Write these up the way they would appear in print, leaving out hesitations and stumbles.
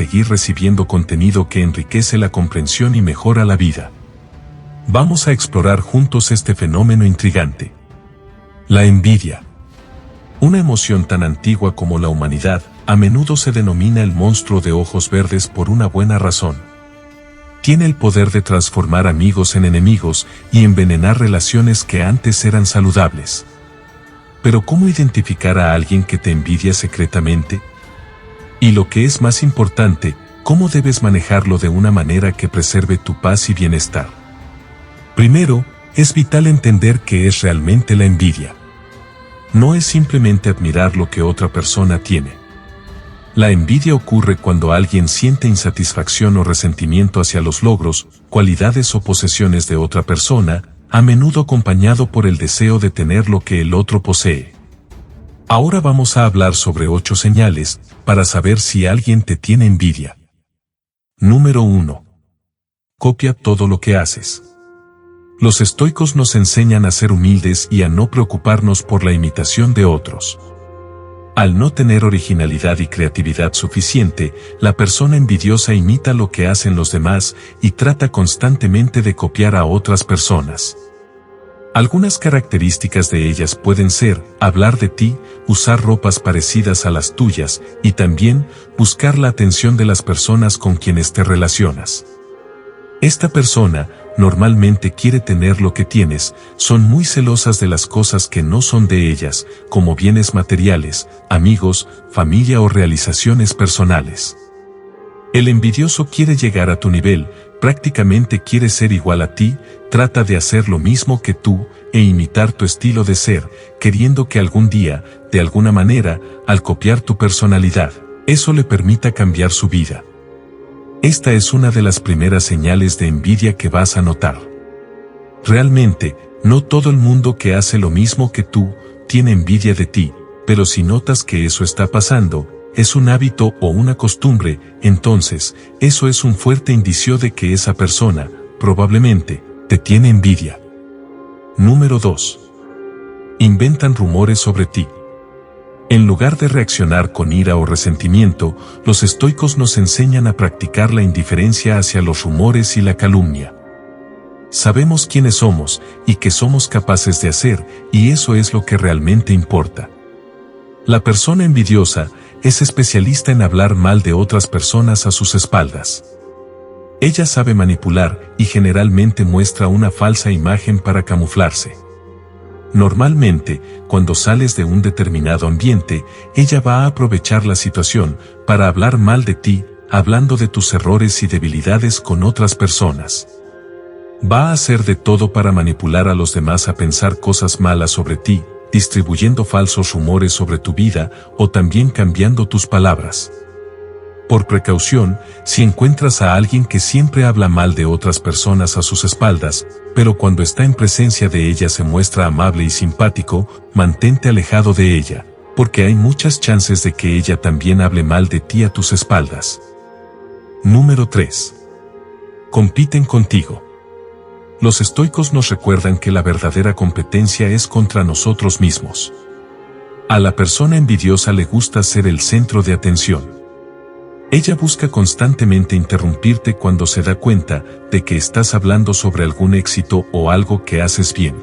seguir recibiendo contenido que enriquece la comprensión y mejora la vida. Vamos a explorar juntos este fenómeno intrigante. La envidia. Una emoción tan antigua como la humanidad, a menudo se denomina el monstruo de ojos verdes por una buena razón. Tiene el poder de transformar amigos en enemigos y envenenar relaciones que antes eran saludables. Pero ¿cómo identificar a alguien que te envidia secretamente? Y lo que es más importante, ¿cómo debes manejarlo de una manera que preserve tu paz y bienestar? Primero, es vital entender qué es realmente la envidia. No es simplemente admirar lo que otra persona tiene. La envidia ocurre cuando alguien siente insatisfacción o resentimiento hacia los logros, cualidades o posesiones de otra persona, a menudo acompañado por el deseo de tener lo que el otro posee. Ahora vamos a hablar sobre 8 señales para saber si alguien te tiene envidia. Número 1. Copia todo lo que haces. Los estoicos nos enseñan a ser humildes y a no preocuparnos por la imitación de otros. Al no tener originalidad y creatividad suficiente, la persona envidiosa imita lo que hacen los demás y trata constantemente de copiar a otras personas. Algunas características de ellas pueden ser hablar de ti, usar ropas parecidas a las tuyas y también buscar la atención de las personas con quienes te relacionas. Esta persona normalmente quiere tener lo que tienes, son muy celosas de las cosas que no son de ellas, como bienes materiales, amigos, familia o realizaciones personales. El envidioso quiere llegar a tu nivel, prácticamente quiere ser igual a ti, trata de hacer lo mismo que tú e imitar tu estilo de ser, queriendo que algún día, de alguna manera, al copiar tu personalidad, eso le permita cambiar su vida. Esta es una de las primeras señales de envidia que vas a notar. Realmente, no todo el mundo que hace lo mismo que tú tiene envidia de ti, pero si notas que eso está pasando, es un hábito o una costumbre, entonces, eso es un fuerte indicio de que esa persona, probablemente, te tiene envidia. Número 2. Inventan rumores sobre ti. En lugar de reaccionar con ira o resentimiento, los estoicos nos enseñan a practicar la indiferencia hacia los rumores y la calumnia. Sabemos quiénes somos y qué somos capaces de hacer, y eso es lo que realmente importa. La persona envidiosa es especialista en hablar mal de otras personas a sus espaldas. Ella sabe manipular y generalmente muestra una falsa imagen para camuflarse. Normalmente, cuando sales de un determinado ambiente, ella va a aprovechar la situación para hablar mal de ti, hablando de tus errores y debilidades con otras personas. Va a hacer de todo para manipular a los demás a pensar cosas malas sobre ti, distribuyendo falsos rumores sobre tu vida o también cambiando tus palabras. Por precaución, si encuentras a alguien que siempre habla mal de otras personas a sus espaldas, pero cuando está en presencia de ella se muestra amable y simpático, mantente alejado de ella, porque hay muchas chances de que ella también hable mal de ti a tus espaldas. Número 3. Compiten contigo. Los estoicos nos recuerdan que la verdadera competencia es contra nosotros mismos. A la persona envidiosa le gusta ser el centro de atención. Ella busca constantemente interrumpirte cuando se da cuenta de que estás hablando sobre algún éxito o algo que haces bien.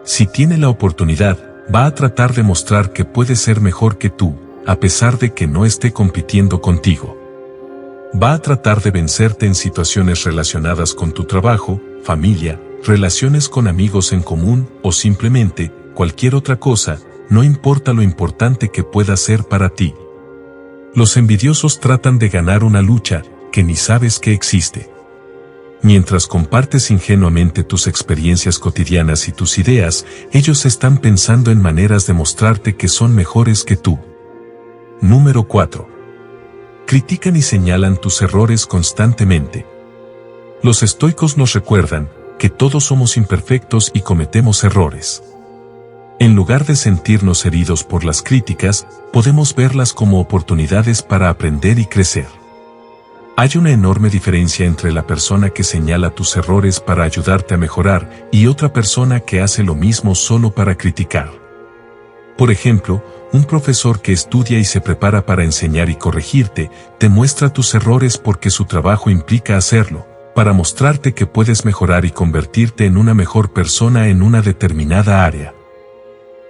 Si tiene la oportunidad, va a tratar de mostrar que puede ser mejor que tú, a pesar de que no esté compitiendo contigo. Va a tratar de vencerte en situaciones relacionadas con tu trabajo, familia, relaciones con amigos en común o simplemente cualquier otra cosa, no importa lo importante que pueda ser para ti. Los envidiosos tratan de ganar una lucha que ni sabes que existe. Mientras compartes ingenuamente tus experiencias cotidianas y tus ideas, ellos están pensando en maneras de mostrarte que son mejores que tú. Número 4. Critican y señalan tus errores constantemente. Los estoicos nos recuerdan que todos somos imperfectos y cometemos errores. En lugar de sentirnos heridos por las críticas, podemos verlas como oportunidades para aprender y crecer. Hay una enorme diferencia entre la persona que señala tus errores para ayudarte a mejorar y otra persona que hace lo mismo solo para criticar. Por ejemplo, un profesor que estudia y se prepara para enseñar y corregirte, te muestra tus errores porque su trabajo implica hacerlo, para mostrarte que puedes mejorar y convertirte en una mejor persona en una determinada área.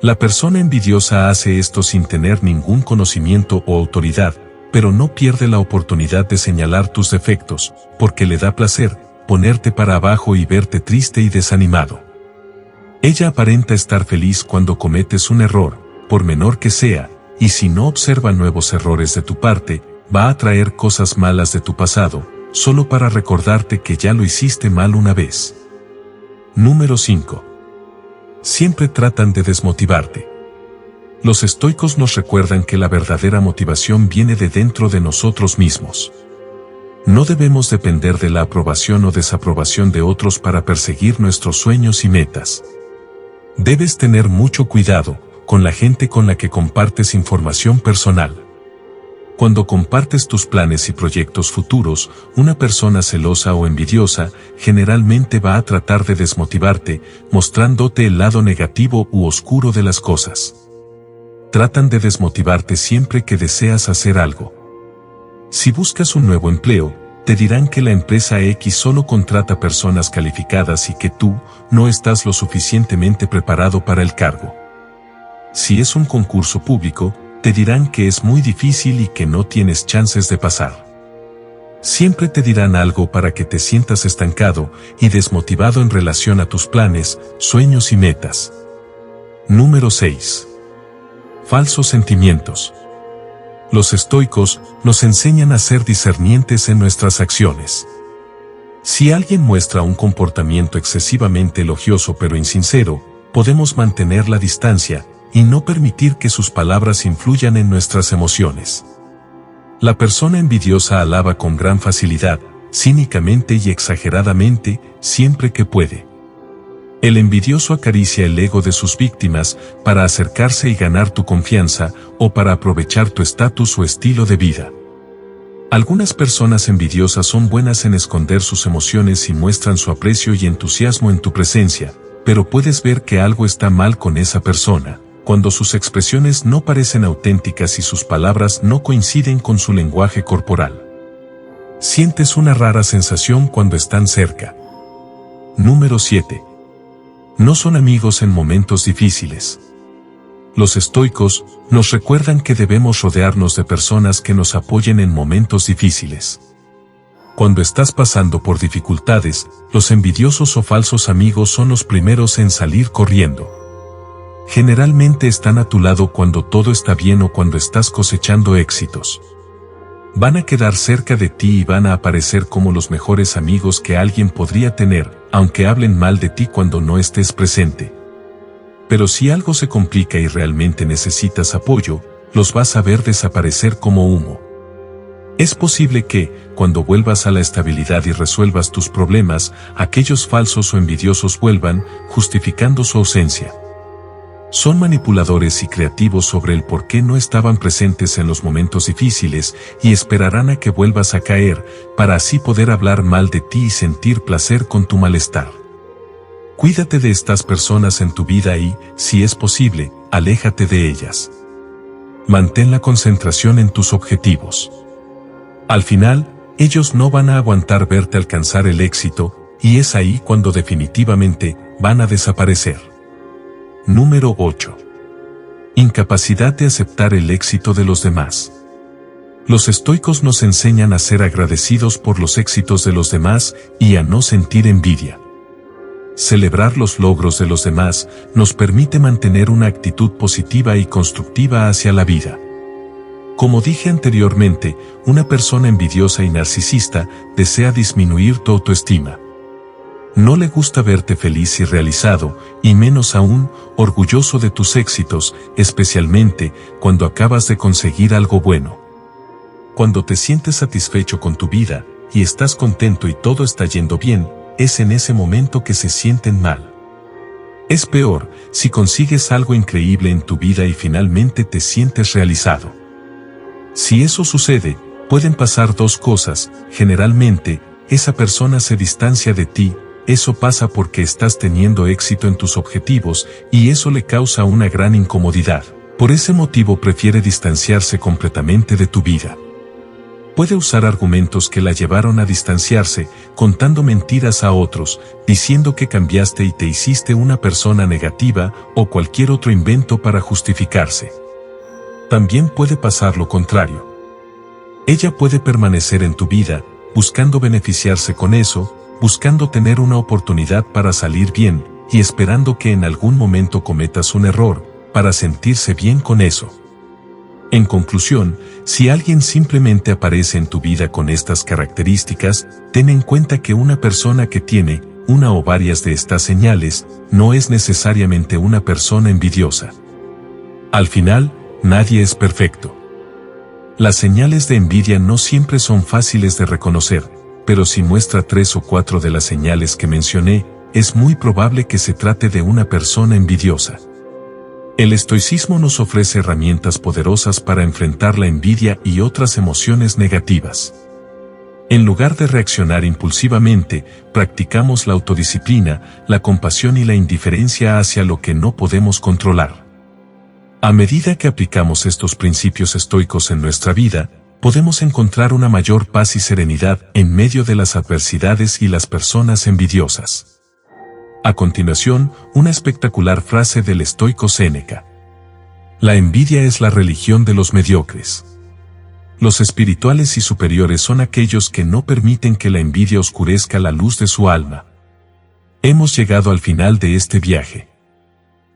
La persona envidiosa hace esto sin tener ningún conocimiento o autoridad, pero no pierde la oportunidad de señalar tus defectos, porque le da placer ponerte para abajo y verte triste y desanimado. Ella aparenta estar feliz cuando cometes un error, por menor que sea, y si no observa nuevos errores de tu parte, va a traer cosas malas de tu pasado, solo para recordarte que ya lo hiciste mal una vez. Número 5. Siempre tratan de desmotivarte. Los estoicos nos recuerdan que la verdadera motivación viene de dentro de nosotros mismos. No debemos depender de la aprobación o desaprobación de otros para perseguir nuestros sueños y metas. Debes tener mucho cuidado con la gente con la que compartes información personal. Cuando compartes tus planes y proyectos futuros, una persona celosa o envidiosa generalmente va a tratar de desmotivarte, mostrándote el lado negativo u oscuro de las cosas. Tratan de desmotivarte siempre que deseas hacer algo. Si buscas un nuevo empleo, te dirán que la empresa X solo contrata personas calificadas y que tú no estás lo suficientemente preparado para el cargo. Si es un concurso público, te dirán que es muy difícil y que no tienes chances de pasar. Siempre te dirán algo para que te sientas estancado y desmotivado en relación a tus planes, sueños y metas. Número 6. Falsos sentimientos. Los estoicos nos enseñan a ser discernientes en nuestras acciones. Si alguien muestra un comportamiento excesivamente elogioso pero insincero, podemos mantener la distancia y no permitir que sus palabras influyan en nuestras emociones. La persona envidiosa alaba con gran facilidad, cínicamente y exageradamente, siempre que puede. El envidioso acaricia el ego de sus víctimas para acercarse y ganar tu confianza o para aprovechar tu estatus o estilo de vida. Algunas personas envidiosas son buenas en esconder sus emociones y muestran su aprecio y entusiasmo en tu presencia, pero puedes ver que algo está mal con esa persona cuando sus expresiones no parecen auténticas y sus palabras no coinciden con su lenguaje corporal. Sientes una rara sensación cuando están cerca. Número 7. No son amigos en momentos difíciles. Los estoicos nos recuerdan que debemos rodearnos de personas que nos apoyen en momentos difíciles. Cuando estás pasando por dificultades, los envidiosos o falsos amigos son los primeros en salir corriendo. Generalmente están a tu lado cuando todo está bien o cuando estás cosechando éxitos. Van a quedar cerca de ti y van a aparecer como los mejores amigos que alguien podría tener, aunque hablen mal de ti cuando no estés presente. Pero si algo se complica y realmente necesitas apoyo, los vas a ver desaparecer como humo. Es posible que, cuando vuelvas a la estabilidad y resuelvas tus problemas, aquellos falsos o envidiosos vuelvan, justificando su ausencia. Son manipuladores y creativos sobre el por qué no estaban presentes en los momentos difíciles y esperarán a que vuelvas a caer, para así poder hablar mal de ti y sentir placer con tu malestar. Cuídate de estas personas en tu vida y, si es posible, aléjate de ellas. Mantén la concentración en tus objetivos. Al final, ellos no van a aguantar verte alcanzar el éxito, y es ahí cuando definitivamente van a desaparecer. Número 8. Incapacidad de aceptar el éxito de los demás. Los estoicos nos enseñan a ser agradecidos por los éxitos de los demás y a no sentir envidia. Celebrar los logros de los demás nos permite mantener una actitud positiva y constructiva hacia la vida. Como dije anteriormente, una persona envidiosa y narcisista desea disminuir tu autoestima. No le gusta verte feliz y realizado, y menos aún, orgulloso de tus éxitos, especialmente cuando acabas de conseguir algo bueno. Cuando te sientes satisfecho con tu vida, y estás contento y todo está yendo bien, es en ese momento que se sienten mal. Es peor, si consigues algo increíble en tu vida y finalmente te sientes realizado. Si eso sucede, pueden pasar dos cosas. Generalmente, esa persona se distancia de ti, eso pasa porque estás teniendo éxito en tus objetivos y eso le causa una gran incomodidad. Por ese motivo prefiere distanciarse completamente de tu vida. Puede usar argumentos que la llevaron a distanciarse, contando mentiras a otros, diciendo que cambiaste y te hiciste una persona negativa o cualquier otro invento para justificarse. También puede pasar lo contrario. Ella puede permanecer en tu vida, buscando beneficiarse con eso, buscando tener una oportunidad para salir bien, y esperando que en algún momento cometas un error, para sentirse bien con eso. En conclusión, si alguien simplemente aparece en tu vida con estas características, ten en cuenta que una persona que tiene una o varias de estas señales no es necesariamente una persona envidiosa. Al final, nadie es perfecto. Las señales de envidia no siempre son fáciles de reconocer, pero si muestra 3 o 4 de las señales que mencioné, es muy probable que se trate de una persona envidiosa. El estoicismo nos ofrece herramientas poderosas para enfrentar la envidia y otras emociones negativas. En lugar de reaccionar impulsivamente, practicamos la autodisciplina, la compasión y la indiferencia hacia lo que no podemos controlar. A medida que aplicamos estos principios estoicos en nuestra vida, podemos encontrar una mayor paz y serenidad en medio de las adversidades y las personas envidiosas. A continuación, una espectacular frase del estoico Séneca. La envidia es la religión de los mediocres. Los espirituales y superiores son aquellos que no permiten que la envidia oscurezca la luz de su alma. Hemos llegado al final de este viaje.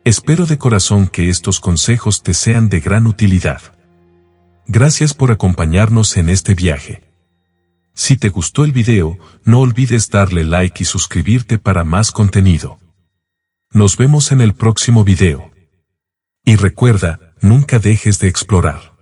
Espero de corazón que estos consejos te sean de gran utilidad. Gracias por acompañarnos en este viaje. Si te gustó el video, no olvides darle like y suscribirte para más contenido. Nos vemos en el próximo video. Y recuerda, nunca dejes de explorar.